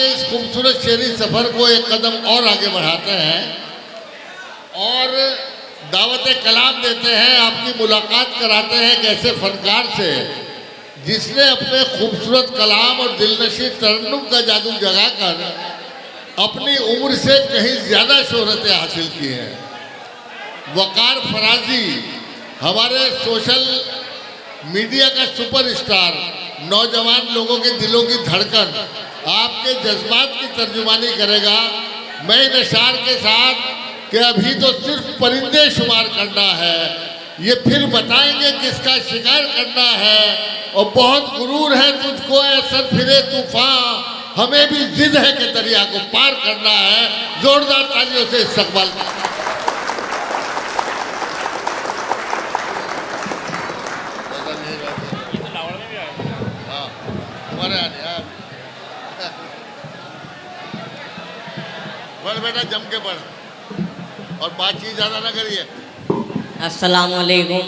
के इस खूबसूरत शेरी सफ़र को एक कदम और आगे बढ़ाते हैं और दावत कलाम देते हैं, आपकी मुलाकात कराते हैं एक ऐसे फनकार से जिसने अपने खूबसूरत कलाम और दिलनशी तरन्नुम का जादू जगाकर अपनी उम्र से कहीं ज़्यादा शोहरतें हासिल की हैं। वकार फराजी हमारे सोशल मीडिया का सुपरस्टार, नौजवान लोगों के दिलों की धड़कन, आपके जज्बात की तर्जुमानी करेगा। मैं इन अशार के साथ कि अभी तो सिर्फ परिंदे शुमार करना है, ये फिर बताएंगे किसका शिकार करना है। और बहुत गुरूर है तुझको ऐ सर फिरे तूफान, हमें भी जिद है कि दरिया को पार करना है। जोरदार तालियों से इस्तकबाल करें। बढ़ बेटा, जम के बढ़ और बातचीत ज़्यादा ना करिए। अस्सलाम वालेकुम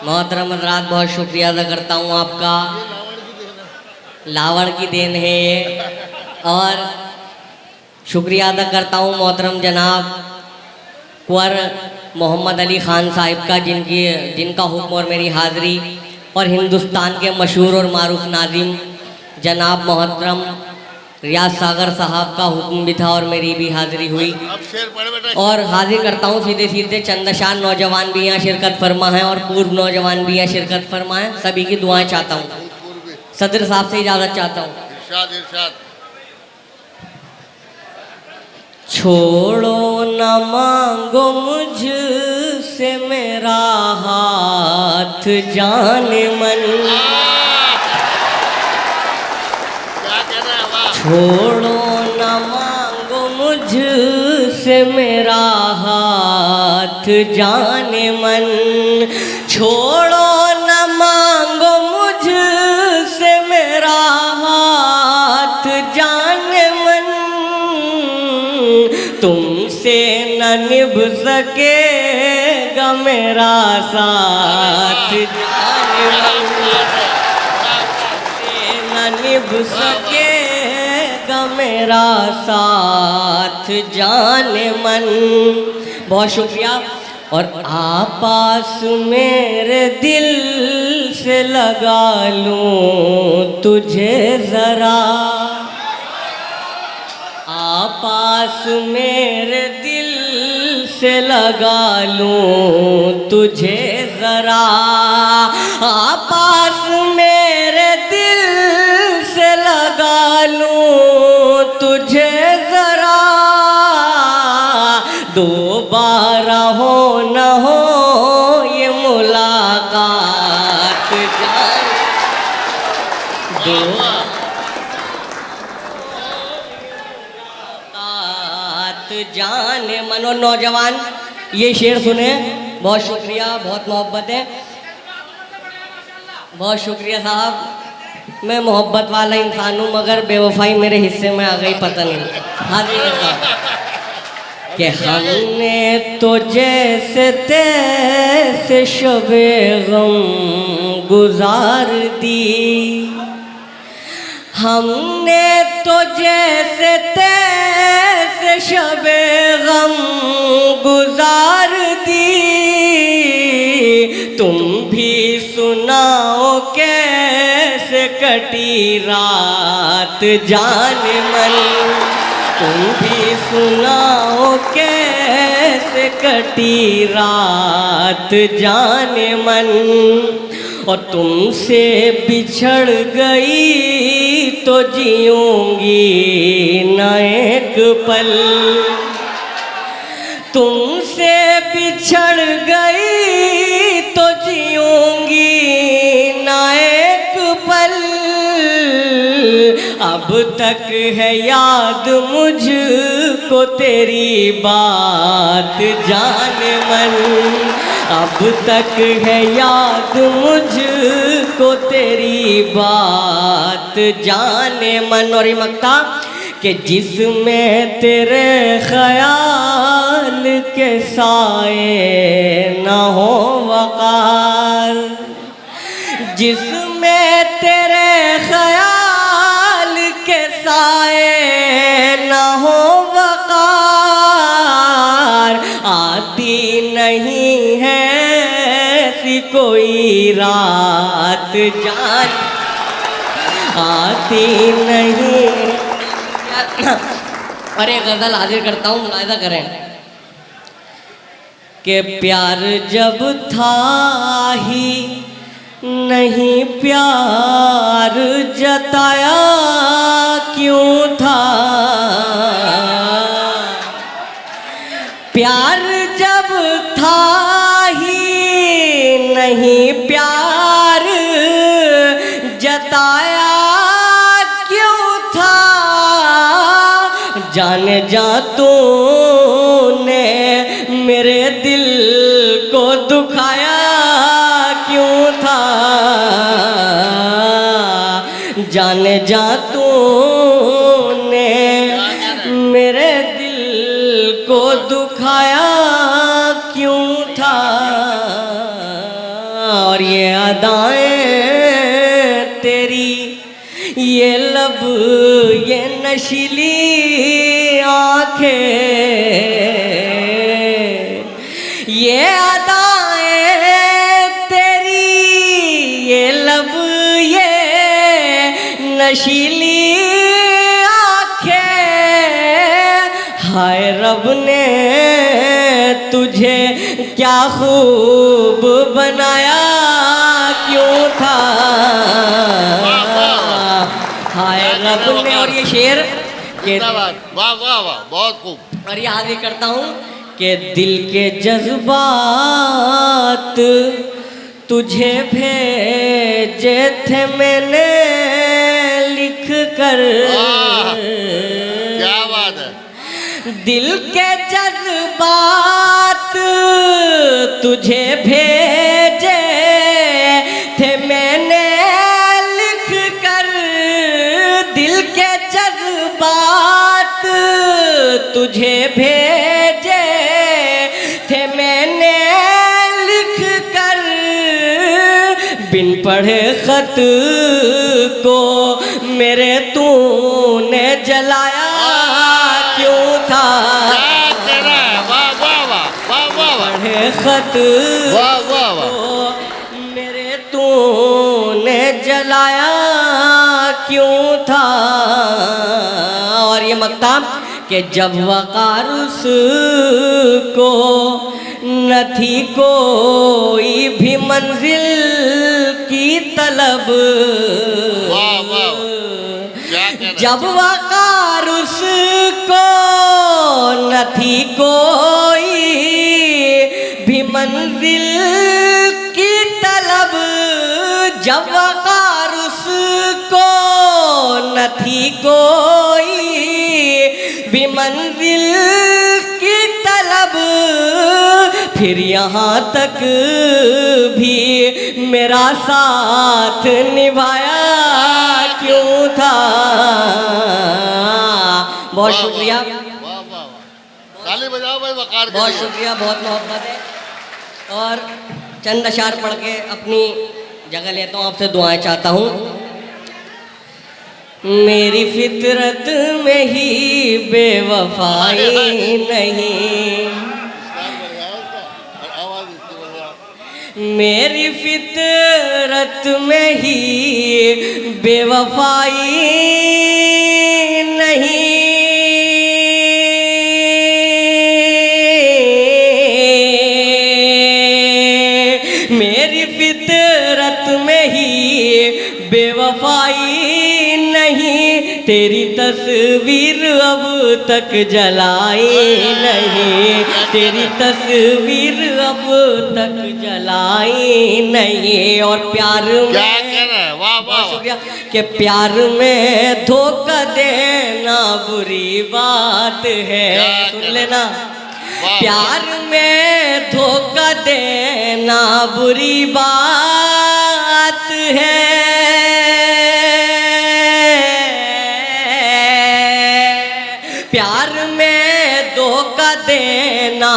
मोहतरम हज़रात, बहुत शुक्रिया अदा करता हूँ आपका। लावड़ की देन है ये। और शुक्रिया अदा करता हूँ मोहतरम जनाब कुंवर मोहम्मद अली ख़ान साहिब का, जिनका हुक्म और मेरी हाज़िरी, और हिंदुस्तान के मशहूर और मारूफ नाज़िम जनाब मोहतरम रियाज सागर साहब का हुक्म भी था और मेरी भी हाज़िरी हुई। और हाजिर करता हूँ सीधे सीधे चंदशान नौजवान भी यहाँ शिरकत फरमा है और पूर्व नौजवान भी यहाँ शिरकत फरमा है। सभी की दुआएं चाहता हूँ। सदर साहब से इजाज़त चाहता हूँ। इरशाद इरशाद। छोड़ो न मांगो मुझसे मेरा हाथ जाने मन, छोड़ो न मांगो मुझसे मेरा हाथ जाने मन, छोड़ो न मांगो मुझसे मेरा हाथ जाने मन, तुमसे न निभ सकेगा मेरा साथ जाने मन, तुमसे न निभ सके मेरा साथ जाने मन। बहुत शुक्रिया। और आपास मेरे दिल से लगा लूँ तुझे ज़रा, आपास मेरे दिल से लगा लूँ तुझे ज़रा, आपास मेरे दिल से लगा लूँ तुझे ज़रा, दोबारा हो न हो ये मुलाकात जाने, जाने मन। और नौजवान ये शेर सुने। बहुत शुक्रिया, बहुत मोहब्बत है। बहुत शुक्रिया साहब। मैं मोहब्बत वाला इंसान हूँ मगर बेवफाई मेरे हिस्से में आ गई, पता नहीं। हाजिर कि हमने तो जैसे तैसे शबे गम गुजार दी, हमने तो जैसे तैसे शबे गम गुजार दी, तुम भी सुनाओ कैसे कटी रात जाने मन, तुम भी सुनाओ कैसे कटी रात जाने मन। और तुमसे बिछड़ गई तो जीऊंगी न एक पल, तुमसे बिछड़ गई तो जीऊंगी न एक पल, अब तक है याद मुझको तेरी बात जाने मन, अब तक है याद मुझको तेरी बात जाने मन। और ये मक्ता कि जिसमें तेरे ख्याल के साए न हो वकार, जिसमें तेरे ख्याल नहीं है ऐसी कोई रात जान आती नहीं। अरे गजल हाजिर करता हूँ, मुलाहिजा करें कि प्यार जब था ही नहीं प्यार जताया क्यों था। प्यार जब था ही नहीं प्यार जताया क्यों था। जाने जा तूने मेरे दिल को दुखाया क्यों था। जाने जा तूने मेरे दिल को दुखाया क्यों था। और ये अदाएं तेरी, ये लब, ये नशीली आंखें, ये अदाएं तेरी, ये लब, ये नशीली आंखें। हाय रब ने तुझे क्या खूब बनाया क्यों था। हाय रब ने। और ये शेर के वाह वाह वाह, बहुत खूब। और ये हाजिर करता हूँ कि दिल के जज्बात तुझे भेजे थे मैंने लिख कर। क्या बात है। दिल के जज्बात तुझे भेजे थे मैंने लिख कर। दिल के जज्बात तुझे भेजे थे मैंने लिख कर। बिन पढ़े खत को मेरे तूने जलाया क्यों था। पढ़े खत को मेरे तूने जलाया क्यों था। और ये मक्ता कि जब वकार उसको न थी कोई भी मंजिल की तलब। जब वकार उसको न थी कोई भी मंजिल की तलब। जब वकार उसको न थी कोई भी मंजिल की तलब। फिर यहाँ तक भी मेरा साथ निभाया क्यों था। बहुत शुक्रिया, ताली बजाओ भाई वकार के बहुत लिए। शुक्रिया, बहुत मोहब्बत है। और चंद अशार पढ़ के अपनी जगह लेता हूँ, आपसे दुआएं चाहता हूँ। मेरी फितरत में ही बेवफाई नहीं। मेरी फितरत में ही बेवफाई नहीं। मेरी फितरत में ही बेवफाई नहीं। तेरी तस्वीर अब तक जलाई नहीं। तेरी तस्वीर अब तक जलाई नहीं। और प्यार में क्या कह रहे हैं, वाह वाह, शुक्रिया कि प्यार में धोखा देना बुरी बात है। सुन लेना, प्यार में धोखा देना बुरी बात है। प्यार में धोखा देना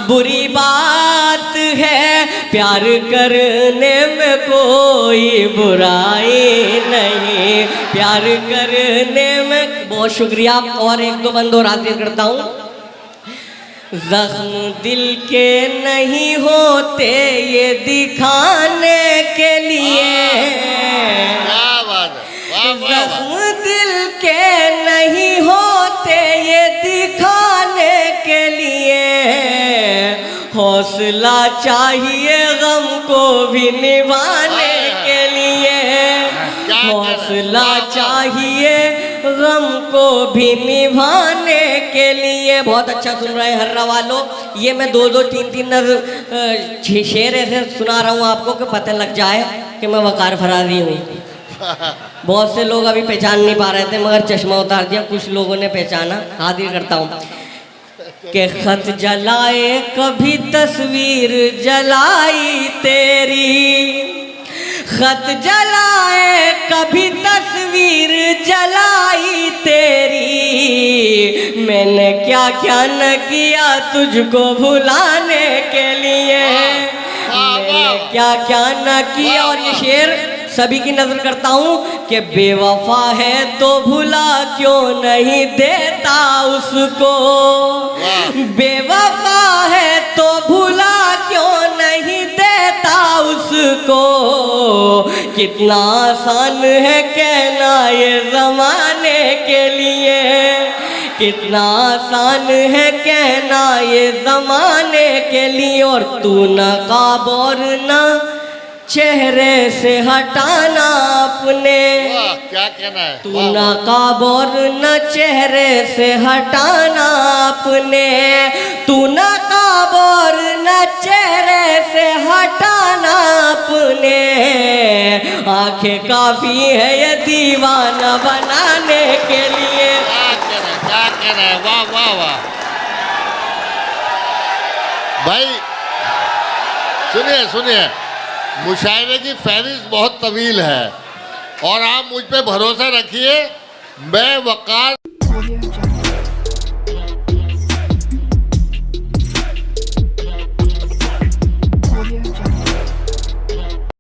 बुरी बात है। प्यार करने में कोई बुराई नहीं। प्यार करने में बहुत शुक्रिया। और एक दो बंद और हाजिर करता हूँ। जख्म दिल के नहीं होते ये दिखाने के लिए, क्या बात है, वाह वाह वाह। जख्म दिल के नहीं होते ये दिखाने के लिए, हौसला चाहिए गम को भी निभाने के लिए, हौसला चाहिए गम को भी निभाने के लिए। बहुत अच्छा सुन रहे हैं हर्रा वालों। ये मैं दो दो तीन तीन शेर ऐसे सुना रहा हूँ आपको कि पता लग जाए कि मैं वकार फराजी हूँ। बहुत से लोग अभी पहचान नहीं पा रहे थे मगर चश्मा उतार दिया, कुछ लोगों ने पहचाना। हाजिर करता हूँ कि खत जलाए कभी तस्वीर जलाई तेरी, खत जलाए कभी तस्वीर जलाई तेरी, मैंने क्या क्या न किया तुझको भुलाने के लिए, मैंने क्या क्या न किया। और ये शेर सभी की नजर करता हूँ कि बेवफा है तो भुला क्यों नहीं देता उसको, बेवफा है तो भुला क्यों नहीं देता उसको, कितना आसान है कहना ये जमाने के लिए, कितना आसान है कहना ये जमाने के लिए। और तू नकाब और ना चेहरे से हटाना अपने, क्या कहना है, तू नकाब और न चेहरे से हटाना अपने, तू नकाब और न चेहरे से हटाना अपने, आंखें काफी है ये दीवाना बनाने के लिए। क्या कहना है, वाह वाह वाह। भाई सुनिए सुनिए, मुशायरे की फहरिस्त बहुत तवील है और आप मुझ पे भरोसा रखिए, मैं वकार